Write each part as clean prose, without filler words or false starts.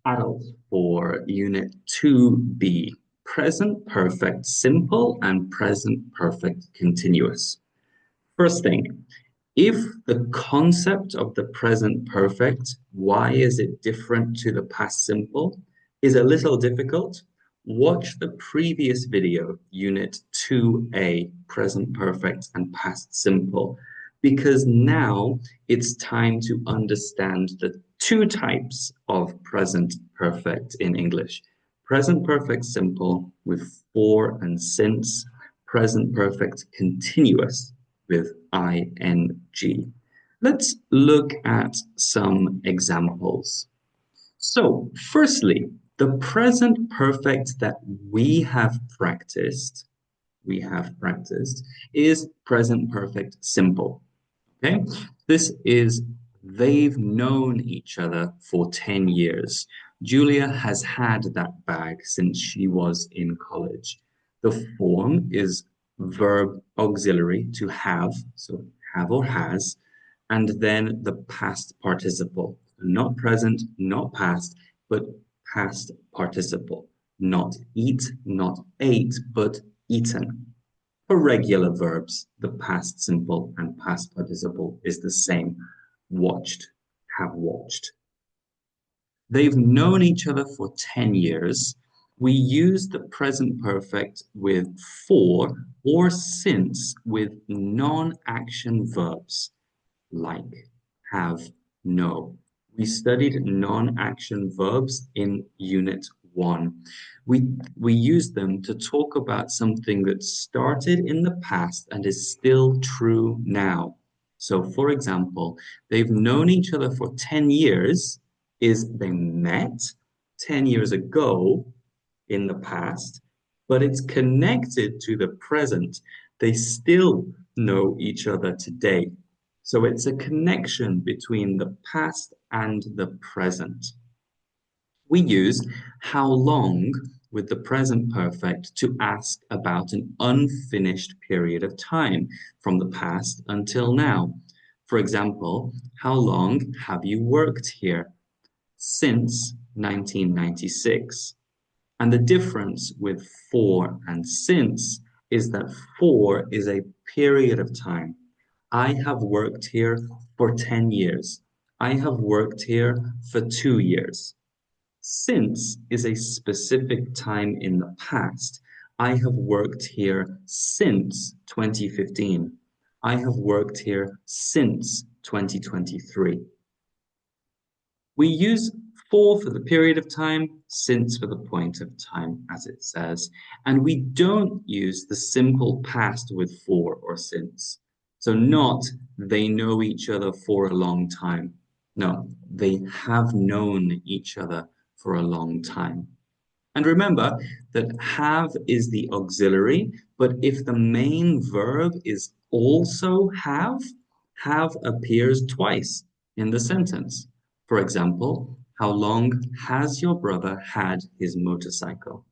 Adults for Unit 2B, present perfect simple and present perfect continuous. First thing, if the concept of the present perfect, why is it different to the past simple, is a little difficult, watch the previous video, Unit 2A, present perfect and past simple, because now it's time to understand the two types of present perfect in English. Present perfect simple with for and since, present perfect continuous with ing. Let's look at some examples. So, firstly, the present perfect that we have practiced is present perfect simple. Okay? This is they've known each other for 10 years. Julia has had that bag since she was in college. The form is verb auxiliary to have, so have or has, and then the past participle, not present, not past, but past participle. Not eat, not ate, but eaten. For regular verbs, the past simple and past participle is the same. Watched, have watched. They've known each other for 10 years. We use the present perfect with for or since with non-action verbs like, have, know. We studied non-action verbs in Unit 1. We use them to talk about something that started in the past and is still true now. So, for example, they've known each other for 10 years is they met 10 years ago in the past, but it's connected to the present. They still know each other today. So it's a connection between the past and the present. We use how long with the present perfect to ask about an unfinished period of time from the past until now. For example, how long have you worked here? Since 1996. And the difference with for and since is that for is a period of time. I have worked here for 10 years. I have worked here for 2 years. Since is a specific time in the past. I have worked here since 2015. I have worked here since 2023. We use for the period of time, since for the point of time, as it says, and we don't use the simple past with for or since. So not they know each other for a long time. No, they have known each other for a long time. And remember that have is the auxiliary, but if the main verb is also have appears twice in the sentence. For example, how long has your brother had his motorcycle?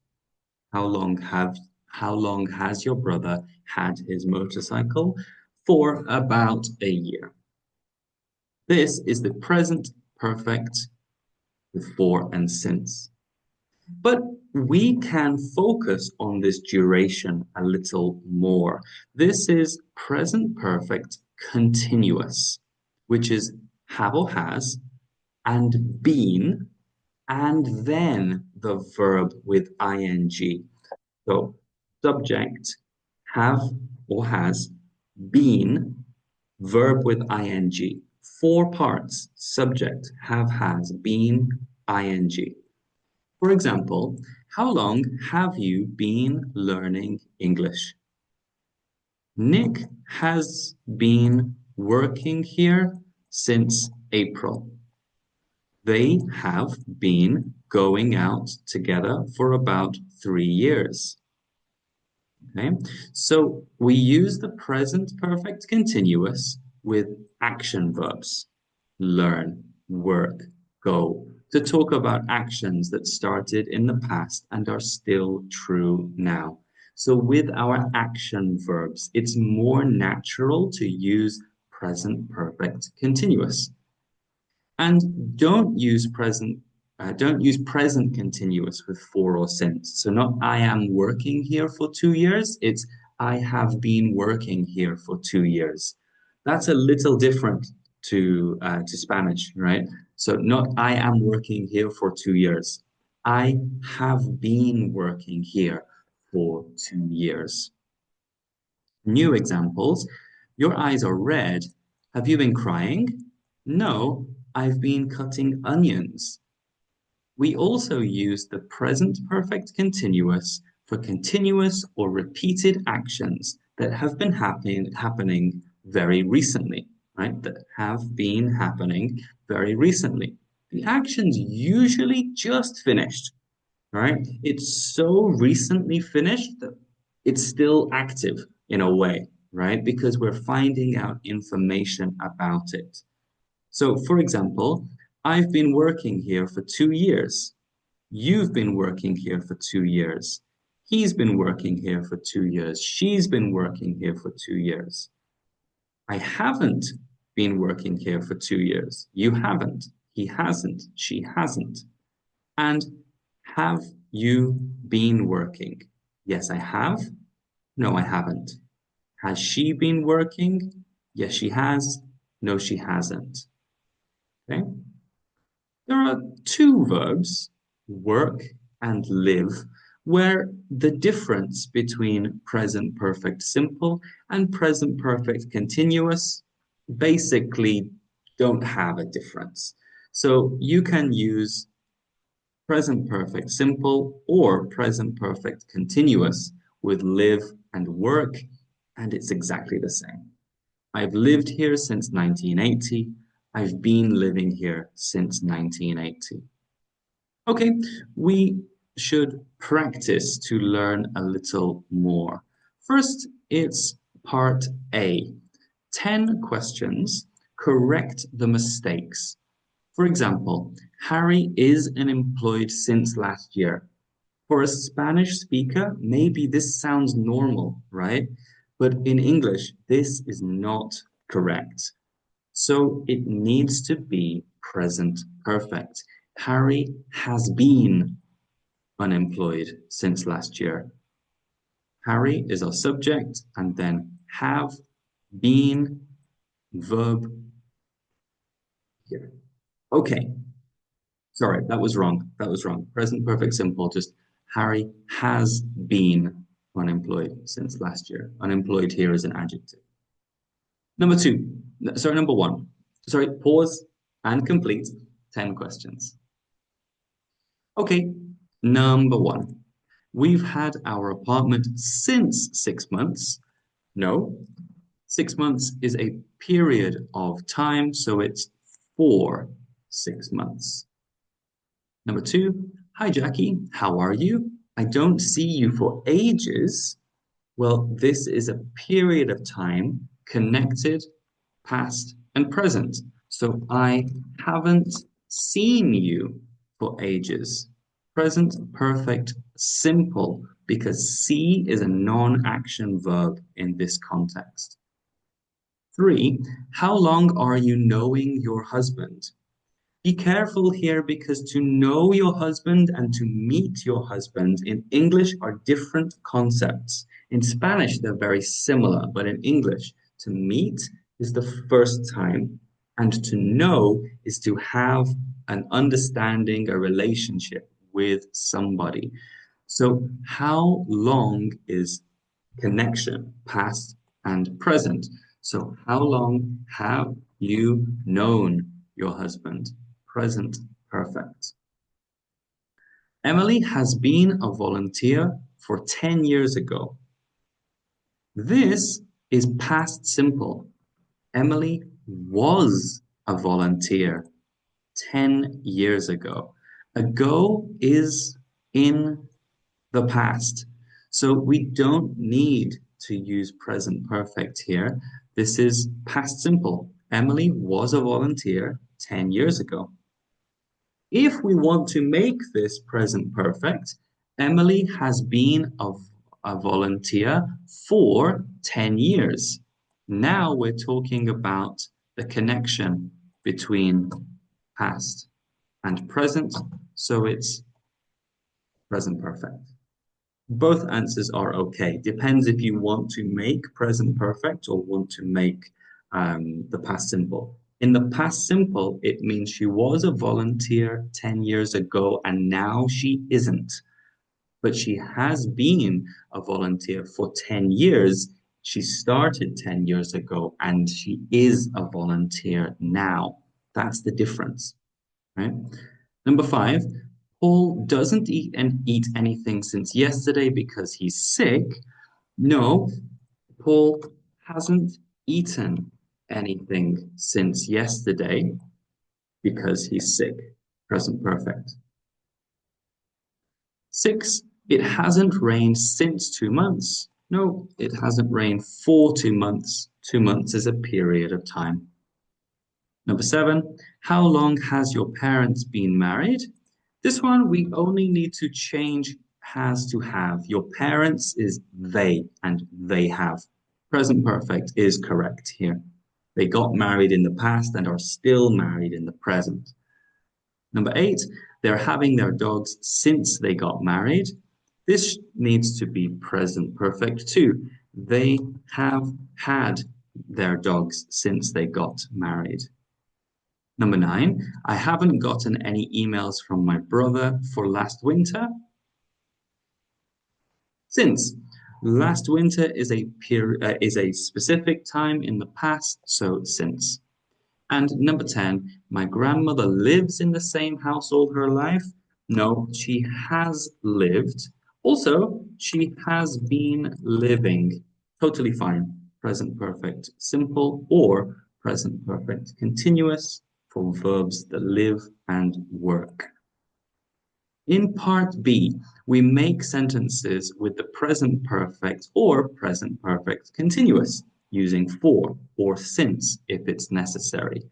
How long have how long has your brother had his motorcycle? For about a year. This is the present perfect with for and since. But we can focus on this duration a little more. This is present perfect continuous, which is have or has and been, and then the verb with ing. So subject, have or has, been, verb with ing. Four parts, subject, have, has, been, ing. For example, how long have you been learning English? Nick has been working here since April. They have been going out together for about 3 years. Okay, so we use the present perfect continuous with action verbs. Learn, work, go, to talk about actions that started in the past and are still true now. So with our action verbs, it's more natural to use present perfect continuous. And don't use present Don't use present continuous with for or since. So not I am working here for 2 years, it's I have been working here for 2 years. That's a little different to Spanish, right? So not I am working here for 2 years. I have been working here for 2 years. New examples. Your eyes are red. Have you been crying? No, I've been cutting onions. We also use the present perfect continuous for continuous or repeated actions that have been happening very recently, right? That have been happening very recently. The action's usually just finished, right? It's so recently finished that it's still active in a way, right? Because we're finding out information about it. So, for example, I've been working here for 2 years. You've been working here for 2 years. He's been working here for 2 years. She's been working here for 2 years. I haven't been working here for 2 years. You haven't. He hasn't. She hasn't. And have you been working? Yes, I have. No, I haven't. Has she been working? Yes, she has. No, she hasn't. Okay. There are two verbs, work and live, where the difference between present perfect simple and present perfect continuous basically don't have a difference. So you can use present perfect simple or present perfect continuous with live and work, and it's exactly the same. I've lived here since 1980. I've been living here since 1980. Okay, we should practice to learn a little more. First, it's part A. 10 questions, correct the mistakes. For example, Harry is unemployed since last year. For a Spanish speaker, maybe this sounds normal, right? But in English, this is not correct. So it needs to be present perfect. Harry has been unemployed since last year. Harry is our subject, and then have been verb here. Okay, sorry, that was wrong. That was wrong. Present perfect simple, just Harry has been unemployed since last year. Unemployed here is an adjective. Number one. Sorry, pause and complete 10 questions. Okay, number one. We've had our apartment since 6 months. No, 6 months is a period of time, so it's for 6 months. Number two, hi Jackie, how are you? I don't see you for ages. Well, this is a period of time connected, past, and present. So I haven't seen you for ages. Present perfect simple because see is a non-action verb in this context. Three, how long are you knowing your husband? Be careful here because to know your husband and to meet your husband in English are different concepts. In Spanish, they're very similar, but in English, to meet is the first time, and to know is to have an understanding, a relationship with somebody. So, how long is connection, past and present? So, how long have you known your husband? Present perfect. Emily has been a volunteer for 10 years ago. This is past simple. Emily was a volunteer 10 years ago. Ago is in the past. So we don't need to use present perfect here. This is past simple. Emily was a volunteer 10 years ago. If we want to make this present perfect, Emily has been a volunteer for 10 years. Now we're talking about the connection between past and present. so it's present perfect. Both answers are okay. Depends if you want to make present perfect or want to make the past simple. In the past simple, it means she was a volunteer 10 years ago and now she isn't. But she has been a volunteer for 10 years. She started 10 years ago and she is a volunteer now. That's the difference, right? Number five, Paul doesn't eat anything since yesterday because he's sick. No, Paul hasn't eaten anything since yesterday because he's sick. Present perfect. Six, it hasn't rained since 2 months. No, it hasn't rained for 2 months. 2 months is a period of time. Number seven, how long has your parents been married? This one, we only need to change has to have. Your parents is they and they have. Present perfect is correct here. They got married in the past and are still married in the present. Number eight, they're having their dogs since they got married. This needs to be present perfect too. They have had their dogs since they got married. Number nine, I haven't gotten any emails from my brother for last winter. Since last winter is a specific time in the past, so since. And number 10, my grandmother lives in the same house all her life. No, she has lived. Also, she has been living. Totally fine. Present perfect simple or present perfect continuous for verbs that live and work. In part B, we make sentences with the present perfect or present perfect continuous, using for or since if it's necessary.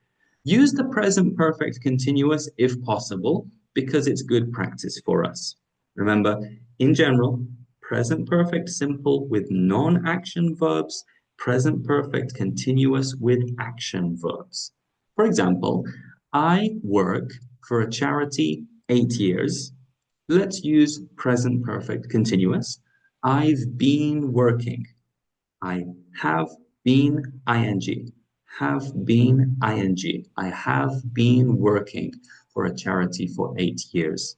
Use the present perfect continuous if possible, because it's good practice for us. Remember, in general, present perfect simple with non-action verbs, present perfect continuous with action verbs. For example, I work for a charity 8 years. Let's use present perfect continuous. I've been working. I have been ing. Have been ing. I have been working for a charity for 8 years.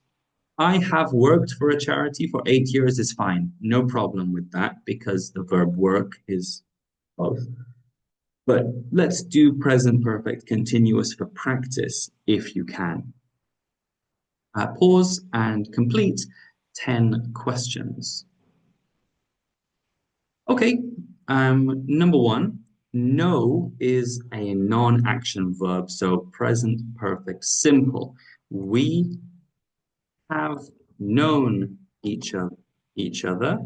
I have worked for a charity for 8 years is fine. No problem with that because the verb work is both. But let's do present perfect continuous for practice if you can. Pause and complete 10 questions. Okay, number one, know is a non-action verb, so present perfect simple. We have known each other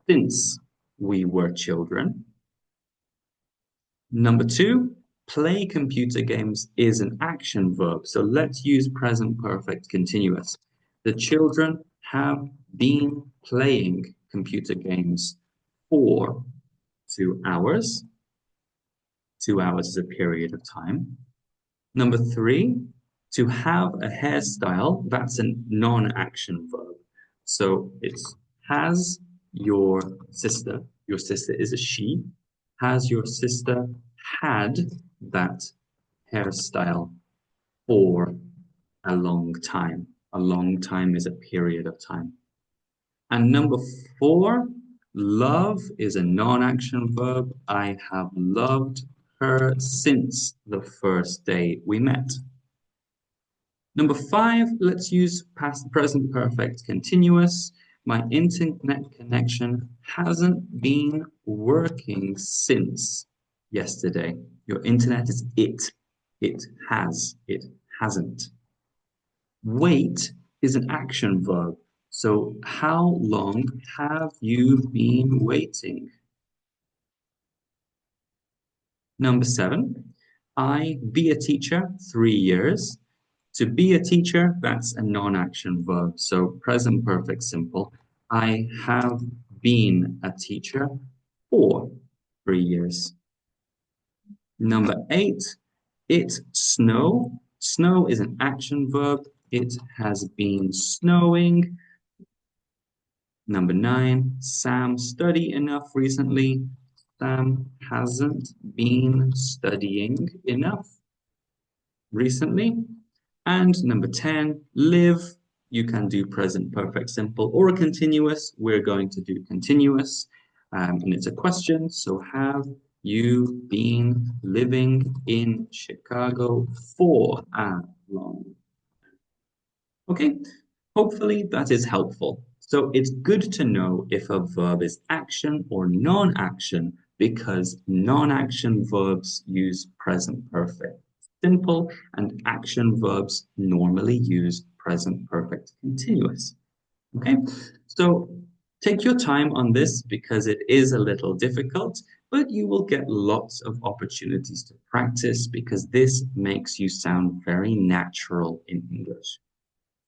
since we were children. Number two, play computer games is an action verb, so let's use present perfect continuous. The children have been playing computer games for 2 hours. 2 hours is a period of time. Number three, to have a hairstyle, that's a non-action verb. So it's has your sister is a she, has your sister had that hairstyle for a long time? A long time is a period of time. And number four, love is a non-action verb. I have loved her since the first day we met. Number five, let's use past present perfect continuous. My internet connection hasn't been working since yesterday. Your internet is it. It has. It hasn't. Wait is an action verb. So how long have you been waiting? Number seven, I be a teacher 3 years. To be a teacher, that's a non-action verb. So present perfect simple. I have been a teacher for 3 years. Number eight, it snow. Snow is an action verb. It has been snowing. Number 9, Sam study enough recently. Sam hasn't been studying enough recently. And number 10, live. You can do present perfect simple or a continuous. We're going to do continuous. And it's a question. So have you been living in Chicago for a long? Okay, hopefully that is helpful. So it's good to know if a verb is action or non-action because non-action verbs use present perfect simple and action verbs normally use present perfect continuous. Okay, so take your time on this because it is a little difficult, but you will get lots of opportunities to practice because this makes you sound very natural in English.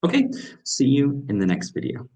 Okay, see you in the next video.